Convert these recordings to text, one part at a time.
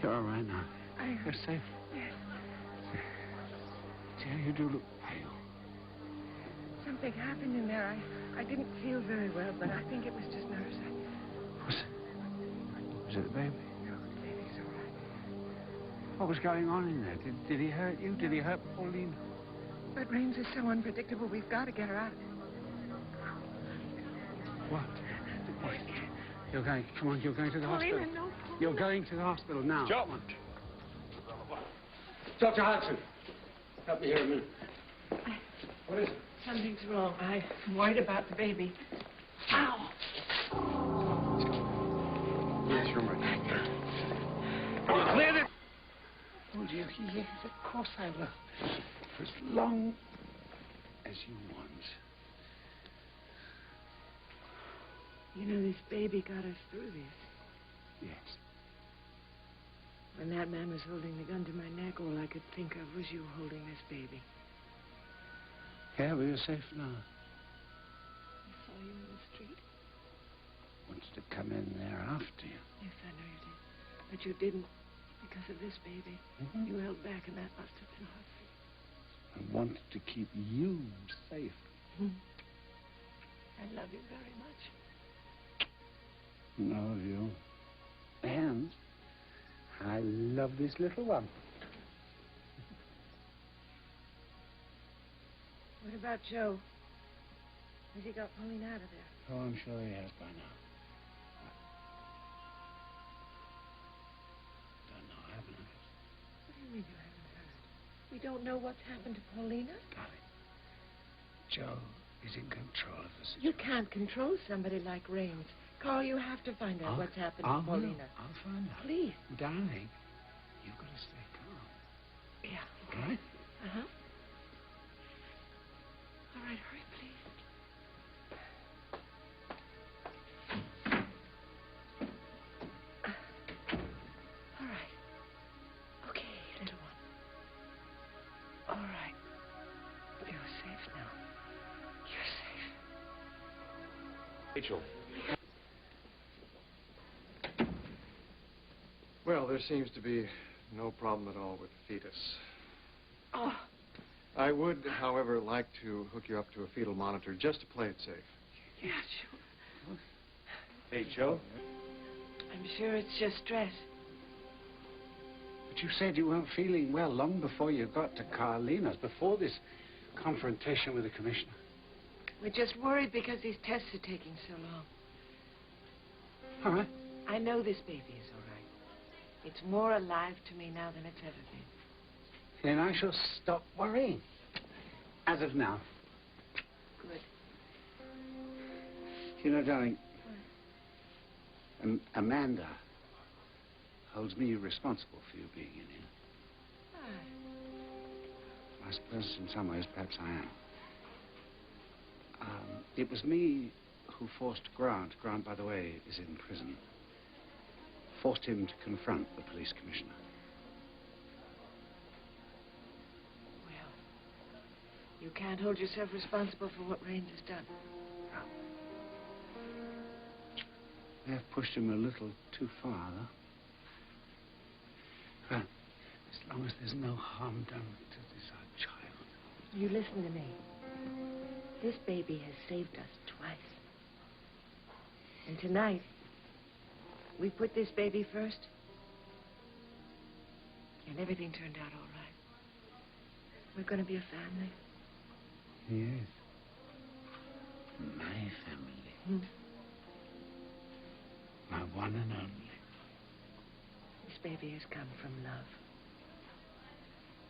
You're all right now. You're safe. Yes. Dear, you do look pale. Something happened in there. I didn't feel very well, but I think it was just nerves. Was it the baby? No, the baby's all right. What was going on in there? Did he hurt you? Did he hurt Pauline? But Rains is so unpredictable. We've got to get her out. What? You're going, come on, you're going to the hospital. Paulina, no. You're going to the hospital now. Stop. Dr. Hudson, help me here a minute. What is it? Something's wrong. I'm worried about the baby. Ow! Yes, you're right. Clear it! Oh, dear, yes, of course I will. For as long as you want. You know, this baby got us through this. Yes. When that man was holding the gun to my neck, all I could think of was you holding this baby. Yeah, well, you're safe now. I saw you in the street. Wanted to come in there after you. Yes, I know you did. But you didn't because of this baby. Mm-hmm. You held back, and that must have been hard for you. I wanted to keep you safe. I love you very much. Love you. And I love this little one. What about Joe? Has he got Pauline out of there? Oh, I'm sure he has by now. Don't know, I haven't heard. What do you mean you haven't heard? We don't know what's happened to Paulina? Darling, Joe is in control of the situation. You can't control somebody like Rains. Carl, you have to find out what's happened to Paulina. I'll find out. Please. Darling, you've got to stay calm. Yeah. All right? Uh-huh. All right, hurry, please. All right. Okay, little one. All right. You're safe now. You're safe. Rachel. Well, there seems to be no problem at all with the fetus. Oh. I would, however, like to hook you up to a fetal monitor just to play it safe. Yeah, sure. Hey, Joe. I'm sure it's just stress. But you said you weren't feeling well long before you got to Carlina's, before this confrontation with the commissioner. We're just worried because these tests are taking so long. All right. I know this baby is all right. It's more alive to me now than it's ever been. Then I shall stop worrying. As of now. Good. You know, darling, Amanda holds me responsible for you being in here. Why? I suppose in some ways, perhaps I am. It was me who forced Grant. Grant, by the way, is in prison. Forced him to confront the police commissioner. Well, you can't hold yourself responsible for what Rains has done. They have pushed him a little too far, though. Well, as long as there's no harm done to this our child. You listen to me. This baby has saved us twice. And tonight, we put this baby first, and everything turned out all right. We're going to be a family. Yes. My family. My one and only. This baby has come from love.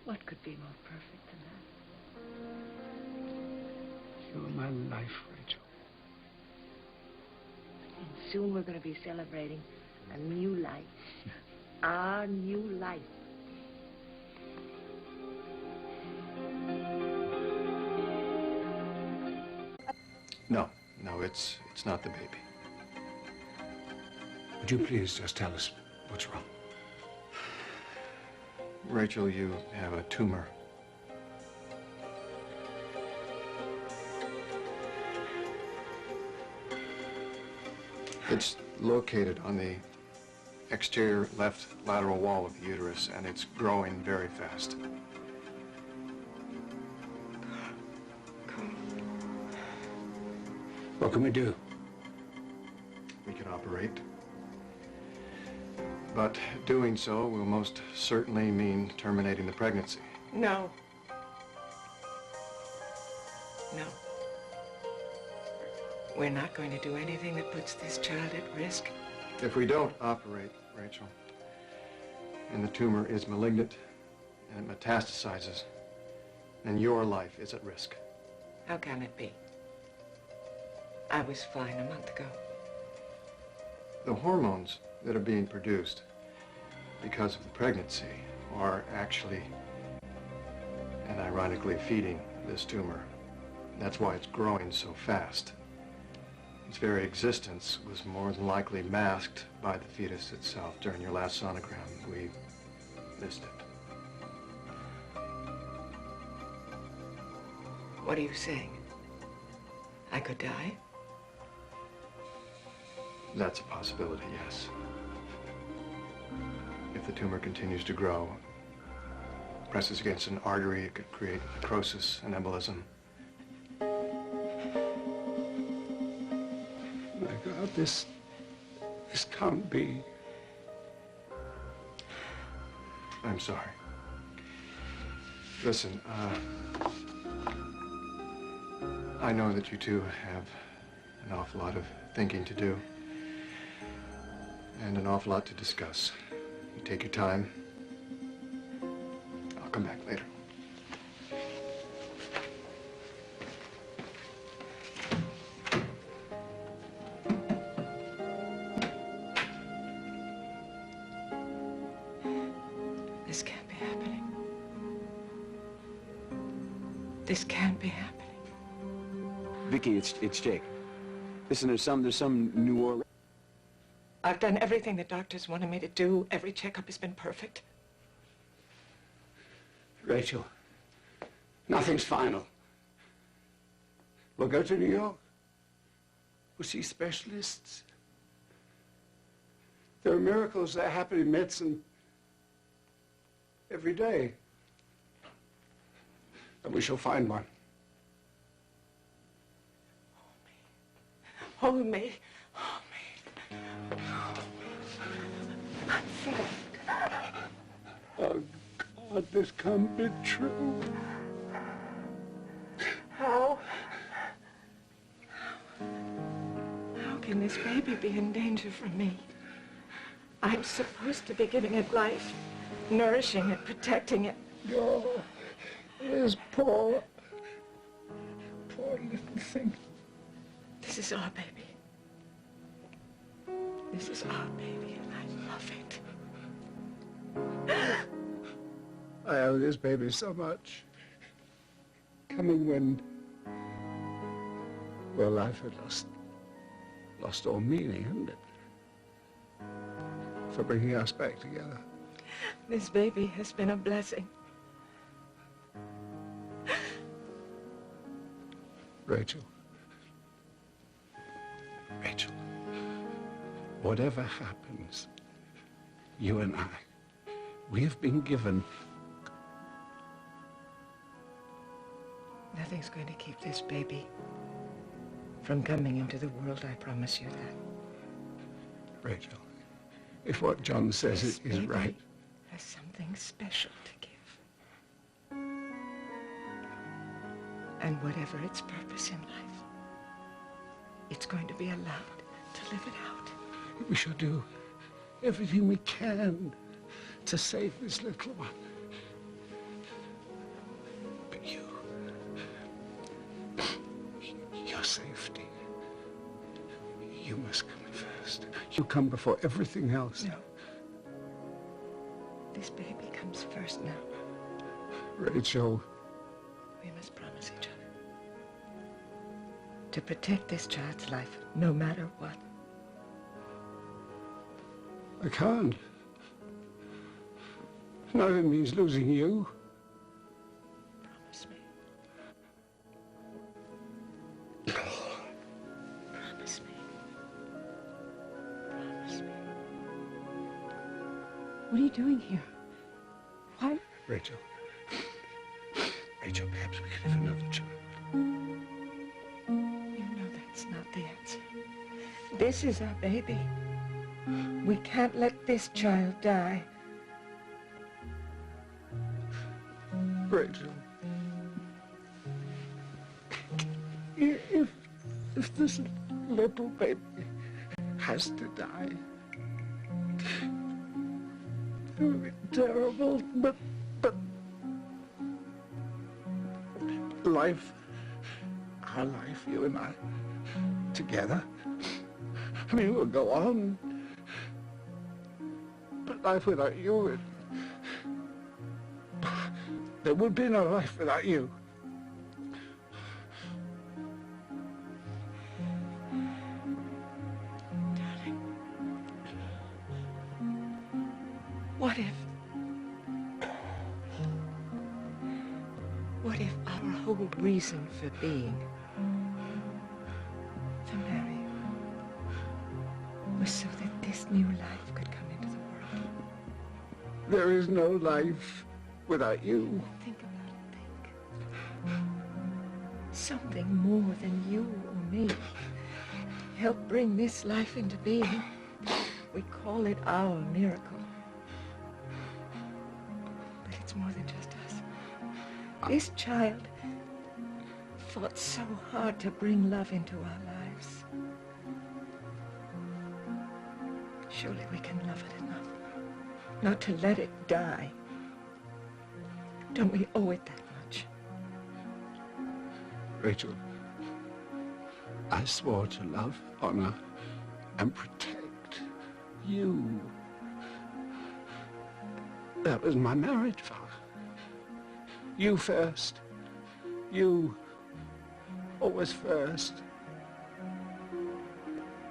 What could be more perfect than that? You're my life, Rachel. And soon we're going to be celebrating a new life. Our new life. No, it's not the baby. Would you please just tell us what's wrong? Rachel, you have a tumor. It's located on the exterior left lateral wall of the uterus, and it's growing very fast. What can we do? We can operate. But doing so will most certainly mean terminating the pregnancy. No. No. We're not going to do anything that puts this child at risk. If we don't operate, Rachel, and the tumor is malignant and it metastasizes, then your life is at risk. How can it be? I was fine a month ago. The hormones that are being produced because of the pregnancy are actually and ironically feeding this tumor. That's why it's growing so fast. Its very existence was more than likely masked by the fetus itself during your last sonogram. We missed it. What are you saying? I could die? That's a possibility, yes. If the tumor continues to grow, presses against an artery, it could create necrosis and embolism. My God, this can't be. I'm sorry. Listen, I know that you two have an awful lot of thinking to do and an awful lot to discuss. You take your time. I'll come back later. This can't be happening. This can't be happening. Vicky, it's Jake. Listen, there's some New Orleans. I've done everything the doctors wanted me to do. Every checkup has been perfect. Rachel, nothing's final. We'll go to New York. We'll see specialists. There are miracles that happen in medicine every day. And we shall find one. Hold me. Hold me. I'm frightened. Oh, God, this can't be true. How? How can this baby be in danger from me? I'm supposed to be giving it life, nourishing it, protecting it. Oh, this poor little thing. This is our baby. This is our baby, and I love it. I owe this baby so much. Coming when, well, life had lost all meaning, hadn't it? For bringing us back together. This baby has been a blessing. Rachel. Rachel. Whatever happens, you and I, we have been given. Nothing's going to keep this baby from coming into the world, I promise you that. Rachel, if what John says This is baby right. has something special to give. And whatever its purpose in life, it's going to be allowed to live it out. We shall do everything we can to save this little one. But your safety, you must come first. You come before everything else. No. This baby comes first now. Rachel. We must promise each other to protect this child's life, no matter what. I can't. None of it means losing you. Promise me. Promise me. Promise me. What are you doing here? Why? Rachel. Rachel, perhaps we could have another child. You know that's not the answer. This is our baby. We can't let this child die. Rachel. If this little baby has to die, it would be terrible, but life, our life, you and I, together, I mean, we'll go on. But life without you, there would be no life without you. Darling. What if our whole reason for being, for marrying, was so that this new life could come into the world? There is no life without you. Think about it, think. Something more than you or me helped bring this life into being. We call it our miracle. But it's more than just us. This child fought so hard to bring love into our lives. Surely we can love it enough not to let it die. Don't we owe it that much? Rachel, I swore to love, honor, and protect you. That was my marriage vow. You first. You. Always first.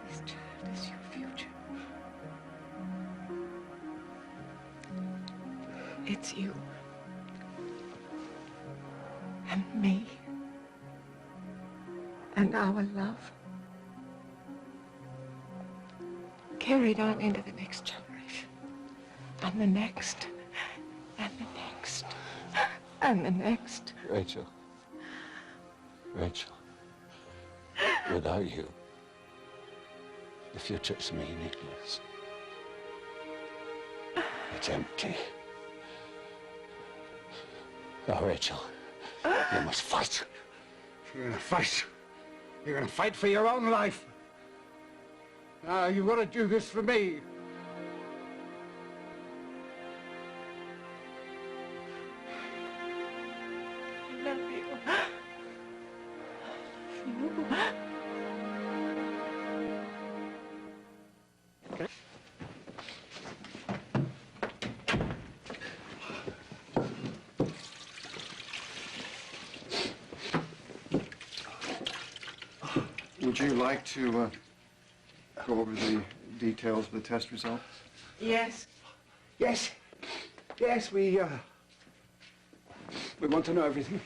This child is your future. It's you. And me. And our love. Carried on into the next generation. And the next. And the next. And the next. Rachel. Rachel. Without you, the future's meaningless. It's empty. Oh, Rachel, you must fight. You're gonna fight. You're gonna fight for your own life. You've got to do this for me. I love you. I love you. Would you like to go over the details of the test results? Yes. Yes. Yes, we want to know everything.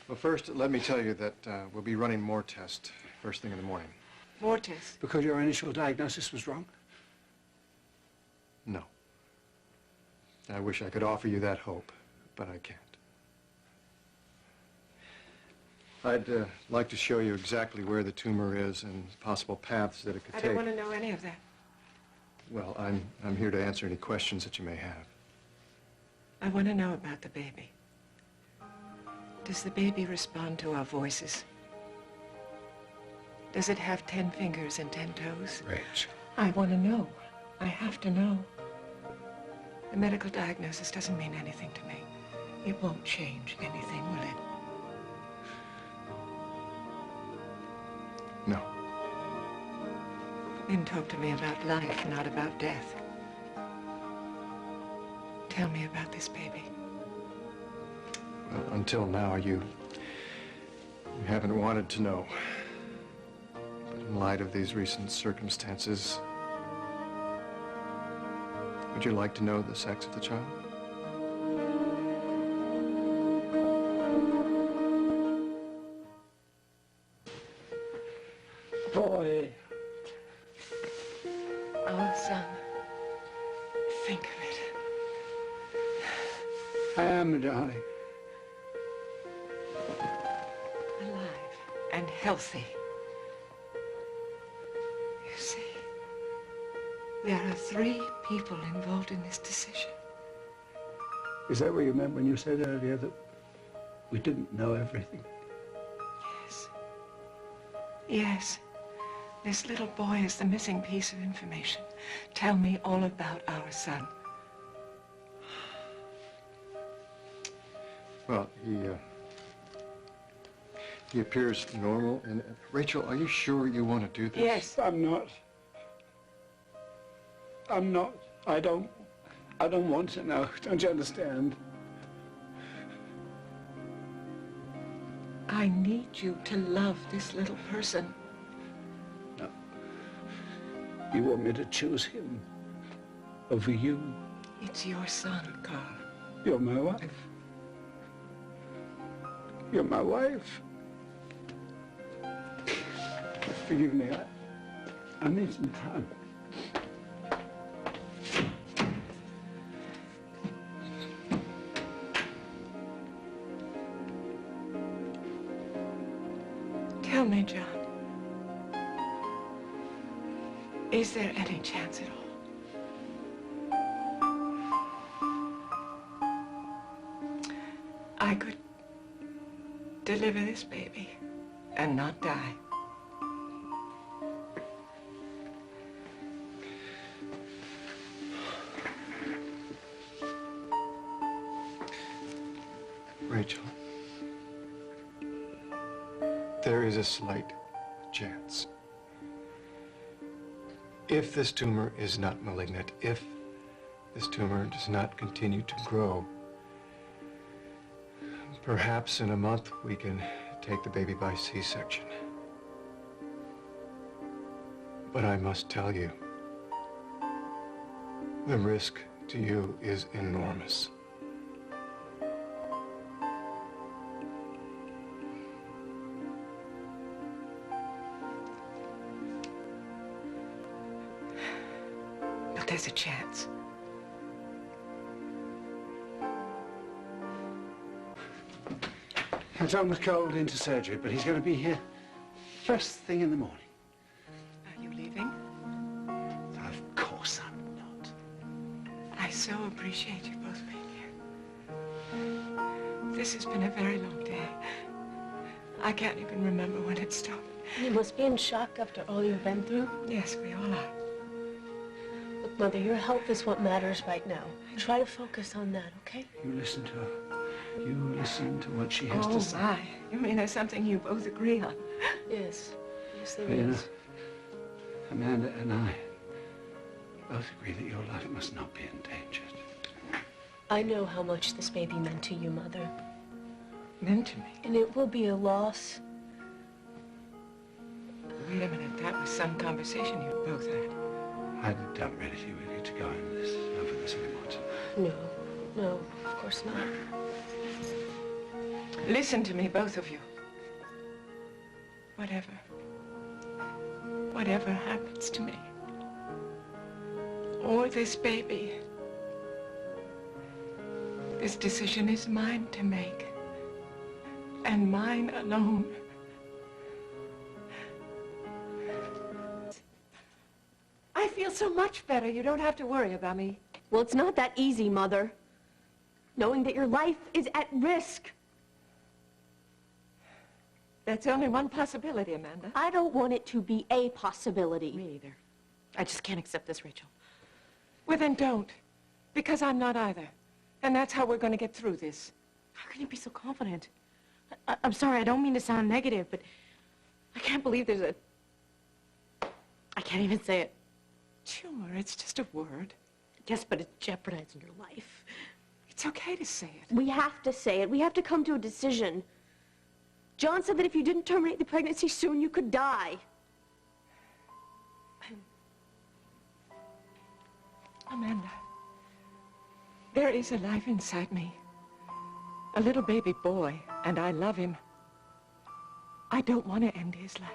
Well, first, let me tell you that we'll be running more tests first thing in the morning. More tests. Because your initial diagnosis was wrong? No. I wish I could offer you that hope, but I can't. I'd like to show you exactly where the tumor is and possible paths that it could I take. don't want to know any of that. Well, I'm here to answer any questions that you may have. I want to know about the baby. Does the baby respond to our voices? Does it have 10 fingers and 10 toes? Rachel. I want to know. I have to know. The medical diagnosis doesn't mean anything to me. It won't change anything, will it? No. Then talk to me about life, not about death. Tell me about this baby. Well, until now, you haven't wanted to know. But in light of these recent circumstances, would you like to know the sex of the child? Boy. Our son. think of it. I am, darling. Alive and healthy. You see, there are 3 people involved in this decision. Is that what you meant when you said earlier that we didn't know everything? Yes. Yes. This little boy is the missing piece of information. Tell me all about our son. Well, he appears normal. And Rachel, are you sure you want to do this? Yes. I'm not. I'm not. I don't want to know. Don't you understand? I need you to love this little person. No. You want me to choose him over you? It's your son, Carl. You're my wife. You're my wife. Forgive me, I need some time. Tell me, John, is there any chance at all? I could deliver this baby and not die. Rachel, there is a slight chance. If this tumor is not malignant, if this tumor does not continue to grow, perhaps in a month we can take the baby by C-section. But I must tell you, the risk to you is enormous. But there's a chance. John was called into surgery, but he's going to be here first thing in the morning. Are you leaving? Of course I'm not. I so appreciate you both being here. This has been a very long day. I can't even remember when it stopped. You must be in shock after all you've been through. Yes, we all are. Look, Mother, your health is what matters right now. Try to focus on that, okay? You listen to her. You listen to what she has Oh, to say. my. You mean there's something you both agree on? Yes. Yes, there You know, is. Amanda and I both agree that your life must not be endangered. I know how much this baby meant to you, Mother. Meant to me. And it will be a loss. Wait a minute. That was some conversation you both had. I don't really think we need to go over this anymore. No, no, of course not. Listen to me, both of you. Whatever happens to me, or this baby, this decision is mine to make, and mine alone. I feel so much better. You don't have to worry about me. Well, it's not that easy, Mother. Knowing that your life is at risk. That's only one possibility, Amanda. I don't want it to be a possibility. Me either. I just can't accept this, Rachel. Well, then don't. Because I'm not either. And that's how we're going to get through this. How can you be so confident? I'm sorry, I don't mean to sound negative, but I can't believe there's a... I can't even say it. Tumor, it's just a word. Yes, but it's jeopardizing your life. It's okay to say it. We have to say it. We have to come to a decision. John said that if you didn't terminate the pregnancy soon, you could die. Amanda, there is a life inside me. A little baby boy, and I love him. I don't want to end his life.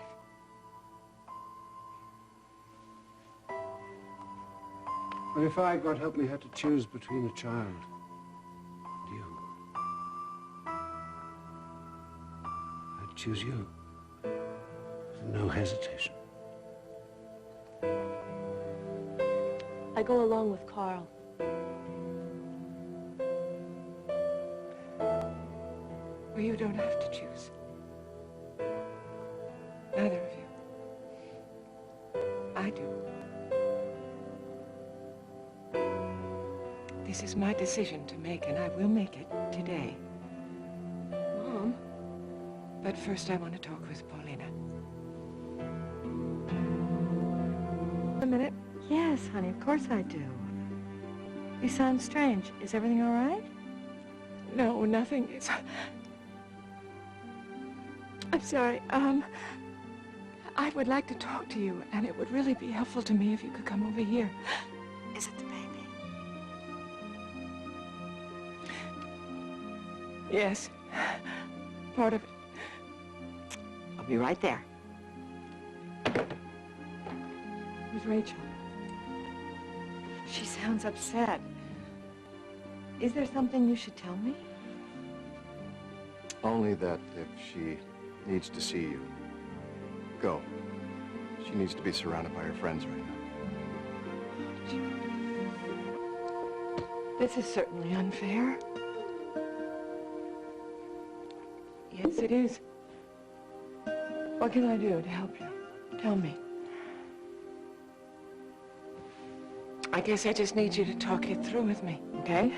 Well, if I, God help me, had to choose between a child and you, I'd choose you. No hesitation. I go along with Carl. Well, you don't have to choose. Neither of you. I do. This is my decision to make, and I will make it today. Mom? But first, I want to talk with Paulina. A minute. Yes, honey, of course I do. You sound strange. Is everything all right? No, nothing. It's... I'm sorry. I would like to talk to you, and it would really be helpful to me if you could come over here. Is it the baby? Yes. Part of it. I'll be right there. With Rachel. She sounds upset. Is there something you should tell me? Only that if she needs to see you, go. She needs to be surrounded by her friends right now. This is certainly unfair. Yes, it is. What can I do to help you? Tell me. I guess I just need you to talk it through with me, okay?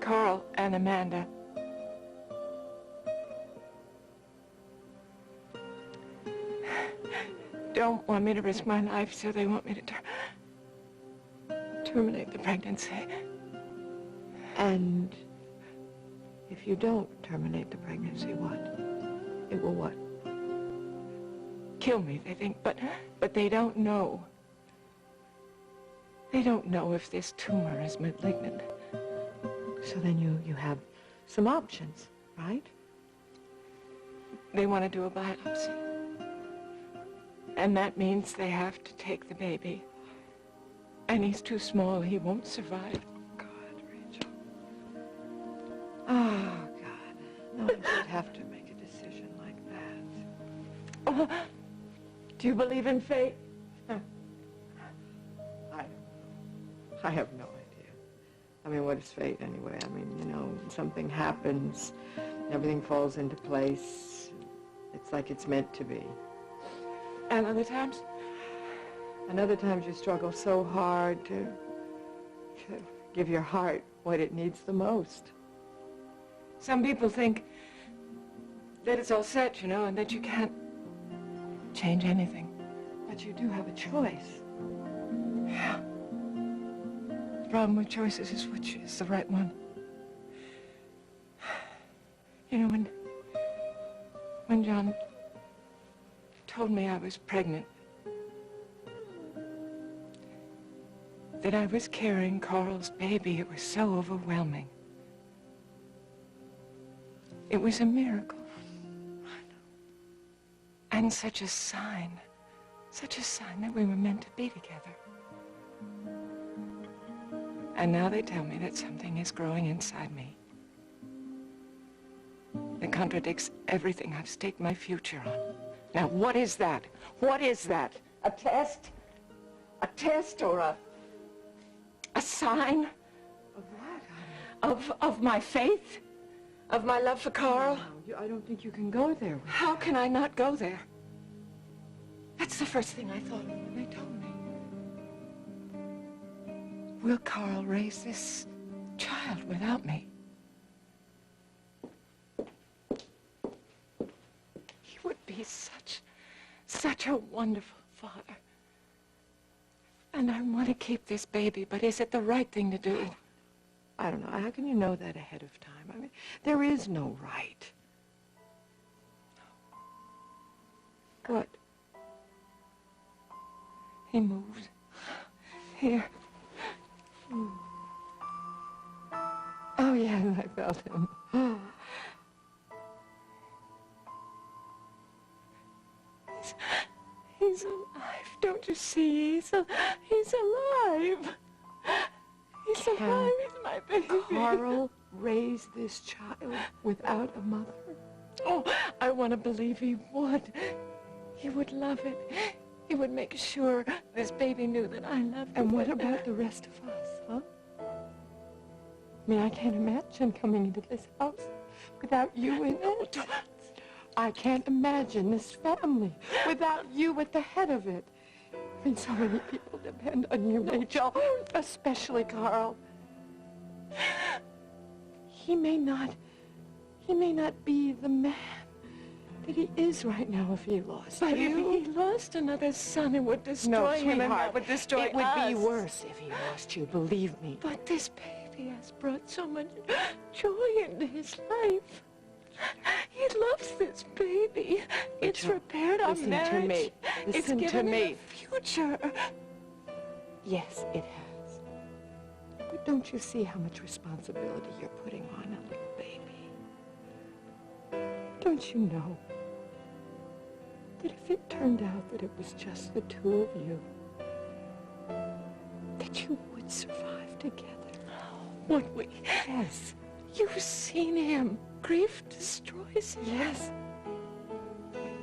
Carl and Amanda. Don't want me to risk my life, so they want me to terminate the pregnancy. And if you don't terminate the pregnancy, what? It will what? Kill me, they think, but they don't know. They don't know if this tumor is malignant. So then you have some options, right? They want to do a biopsy. And that means they have to take the baby. And he's too small, he won't survive. God, Rachel. Oh, God. No, you don't have to make a decision like that. Do you believe in fate? I have no idea. I mean, what is fate anyway? I mean, you know, something happens, everything falls into place. It's like it's meant to be. And other times? And other times you struggle so hard to give your heart what it needs the most. Some people think that it's all set, you know, and that you can't change anything. But you do have a choice. Yeah. The problem with choices is which is the right one. You know, when John told me I was pregnant, that I was carrying Carl's baby, it was so overwhelming. It was a miracle. And such a sign that we were meant to be together. And now they tell me that something is growing inside me that contradicts everything I've staked my future on. Now, what is that? What is that? A test? A test or a sign? Of what? Of my faith? Of my love for Carl? No, I don't think you can go there. How can I not go there? That's the first thing I thought of when they told me. Will Carl raise this child without me? He would be such a wonderful father. And I want to keep this baby, but is it the right thing to do? I don't know. How can you know that ahead of time? I mean, there is no right. What? He moved. Here. Oh, yeah, I felt him. He's alive. Don't you see? He's alive. He's alive. He's my baby. Carl raised this child without a mother. Oh, I want to believe he would. He would love it. He would make sure this baby knew that I loved him. And what about the rest of us, huh? I mean, I can't imagine coming into this house without you in it. I can't imagine this family without you at the head of it. I mean, so many people depend on you, Rachel, especially Carl. He may not be the man that he is right now if he lost But you. if he lost another son, it would destroy him, and that would destroy It would be us. worse if he lost you, believe me. But this baby has brought so much joy into his life. He loves this baby. It's Rachel, repaired our listen marriage. to me. It's Listen to given him me. a future. Yes, it has. But don't you see how much responsibility you're putting on a little baby? Don't you know that if it turned out that it was just the two of you, that you would survive together? Would we? Yes. You've seen him. Grief destroys him. Yes.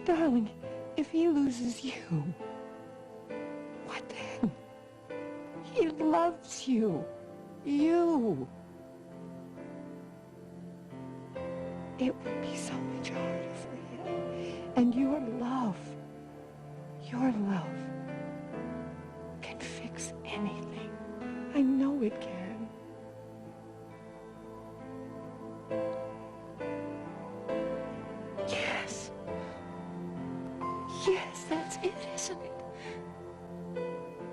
Darling, if he loses you, what then? He loves you. You. It would be so much harder for him. And your love can fix anything. I know it can. Yes. Yes, that's it, isn't it?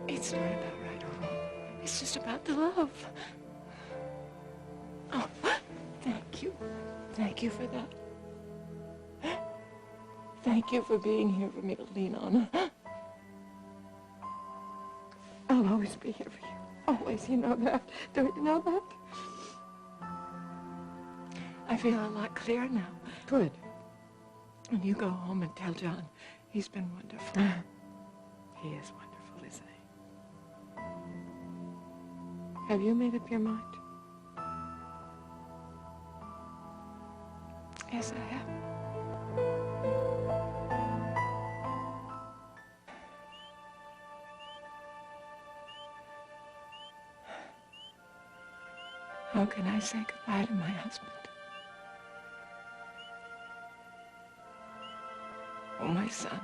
It's not about right or wrong. It's just about the love. Oh, thank you. Thank you for that. Thank you for being here for me to lean on. I'll always be here for you. Always, you know that. Don't you know that? I feel a lot clearer now. Good. When you go home and tell John, he's been wonderful. He is wonderful, isn't he? Have you made up your mind? Yes, I have. How can I say goodbye to my husband? Or my son?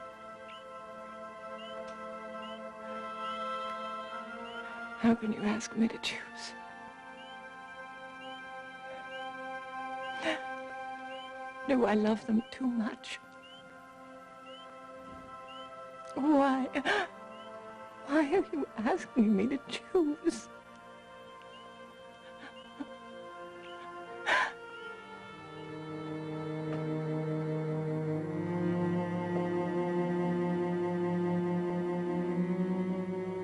How can you ask me to choose? Do I love them too much? Why? Why are you asking me to choose?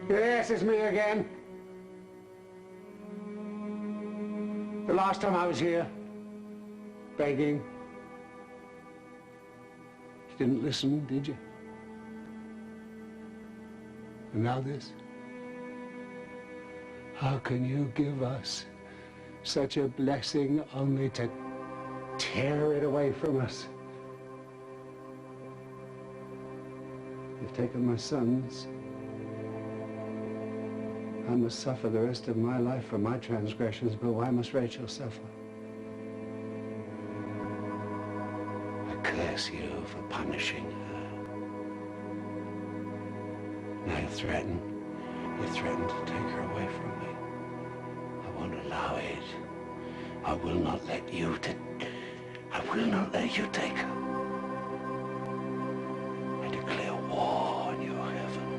Yes, it's me again. The last time I was here, begging. You didn't listen, did you? And now this? How can you give us such a blessing only to tear it away from us? You've taken my sons. I must suffer the rest of my life for my transgressions, but why must Rachel suffer? I curse you for punishing her. Now you threaten to take her away from me. I won't allow it. I will not let you take her. I declare war on your heaven.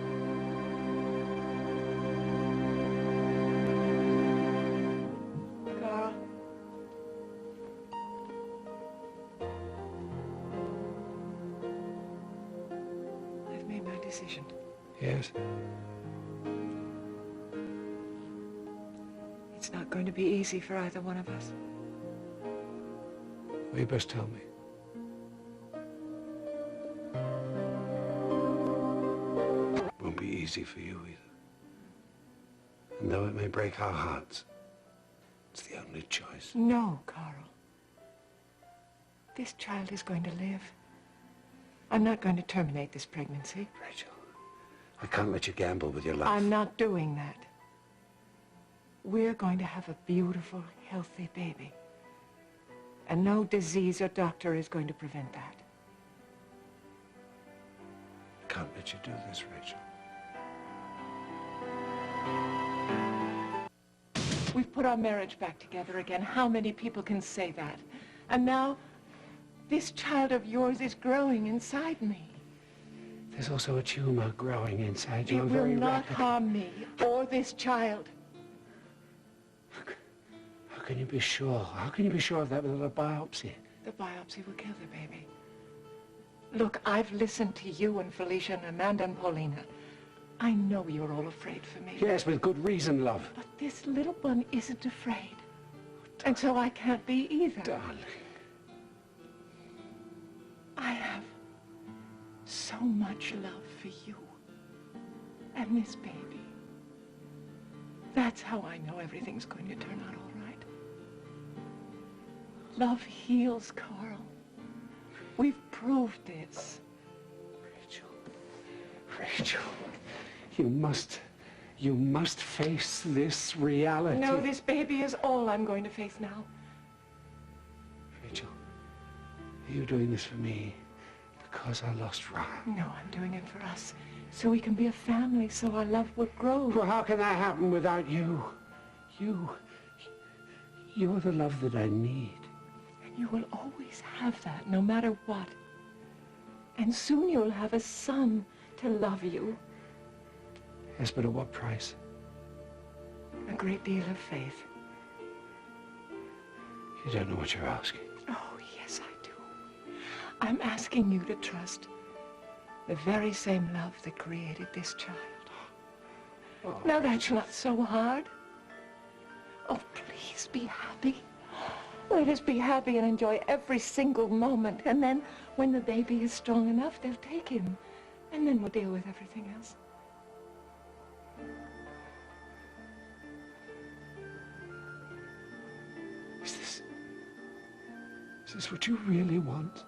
Carl. I've made my decision. Yes? It's not going to be easy for either one of us. Well, you best tell me. Won't be easy for you either. And though it may break our hearts, it's the only choice. No, Carl. This child is going to live. I'm not going to terminate this pregnancy. Rachel, I can't let you gamble with your life. I'm not doing that. We're going to have a beautiful, healthy baby. And no disease or doctor is going to prevent that. I can't let you do this, Rachel. We've put our marriage back together again. How many people can say that? And now, this child of yours is growing inside me. There's also a tumor growing inside you. It will not harm me or this child. How can you be sure? How can you be sure of that without a biopsy? The biopsy will kill the baby. Look, I've listened to you and Felicia and Amanda and Paulina. I know you're all afraid for me. Yes, with good reason, love. But this little one isn't afraid. And so I can't be either. Darling. I have so much love for you and this baby. That's how I know everything's going to turn out all right. Love heals, Carl. We've proved this. Rachel, you must face this reality. No, this baby is all I'm going to face now. Rachel, are you doing this for me because I lost Ryan? No, I'm doing it for us, so we can be a family, so our love will grow. Well, how can that happen without you? You're the love that I need. And you will always have that, no matter what. And soon you'll have a son to love you. Yes, but at what price? A great deal of faith. You don't know what you're asking. Oh, yes, I do. I'm asking you to trust the very same love that created this child. Oh. Now, that's not so hard. Oh, please be happy. Let us be happy and enjoy every single moment. And then, when the baby is strong enough, they'll take him. And then we'll deal with everything else. Is this what you really want?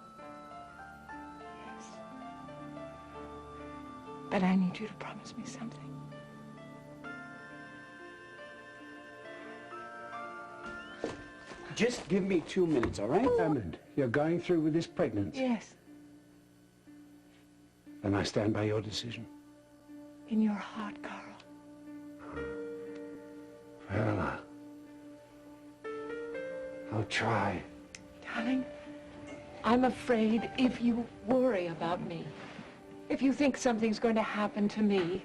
Yes. But I need you to promise me something. Just give me 2 minutes, all right? Hammond, you're going through with this pregnancy. Yes. And I stand by your decision. In your heart, Carl. Well, I'll try. Darling, I'm afraid if you worry about me, if you think something's going to happen to me,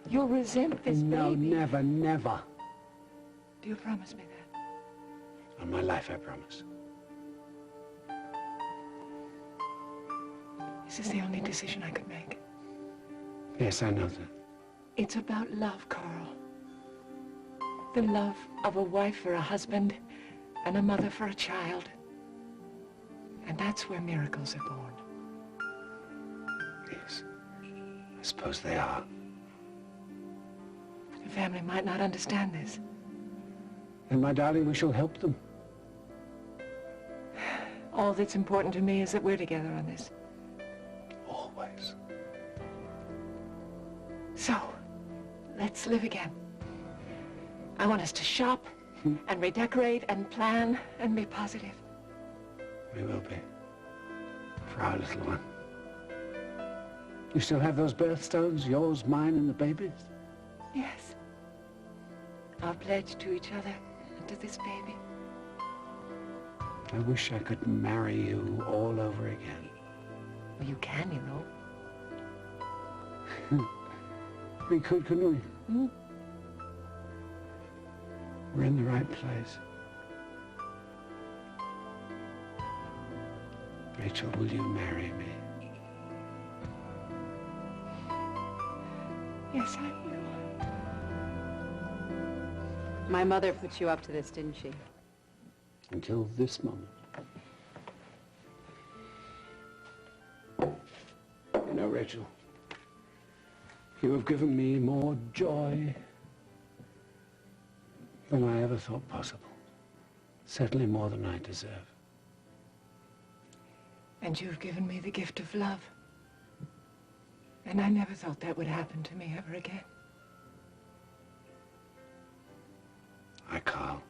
you'll resent this No, baby. never, never. Do you promise me that? On my life, I promise. This is the only decision I could make. Yes, I know that. It's about love, Carl. The love of a wife for a husband and a mother for a child. And that's where miracles are born. Yes. I suppose they are. The family might not understand this. And my darling, we shall help them. All that's important to me is that we're together on this. Always. So, let's live again. I want us to shop and redecorate and plan and be positive. We will be. For our little one. You still have those birthstones? Yours, mine, and the baby's? Yes. Our pledge to each other and to this baby. I wish I could marry you all over again. Well, you can, you know. We could, couldn't we? Hmm? We're in the right place. Rachel, will you marry me? Yes, I will. My mother put you up to this, didn't she? Until this moment. You know, Rachel, You have given me more joy than I ever thought possible. Certainly more than I deserve. And you've given me the gift of love. And I never thought that would happen to me ever again. I call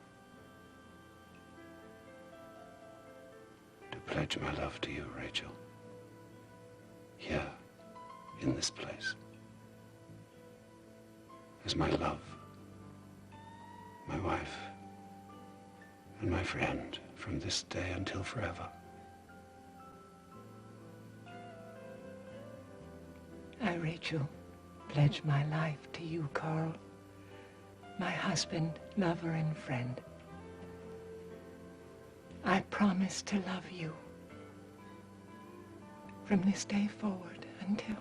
to pledge my love to you, Rachel. Here, in this place. As my love, my wife, and my friend from this day until forever. I, Rachel, pledge my life to you, Carl, my husband, lover, and friend. I promise to love you from this day forward until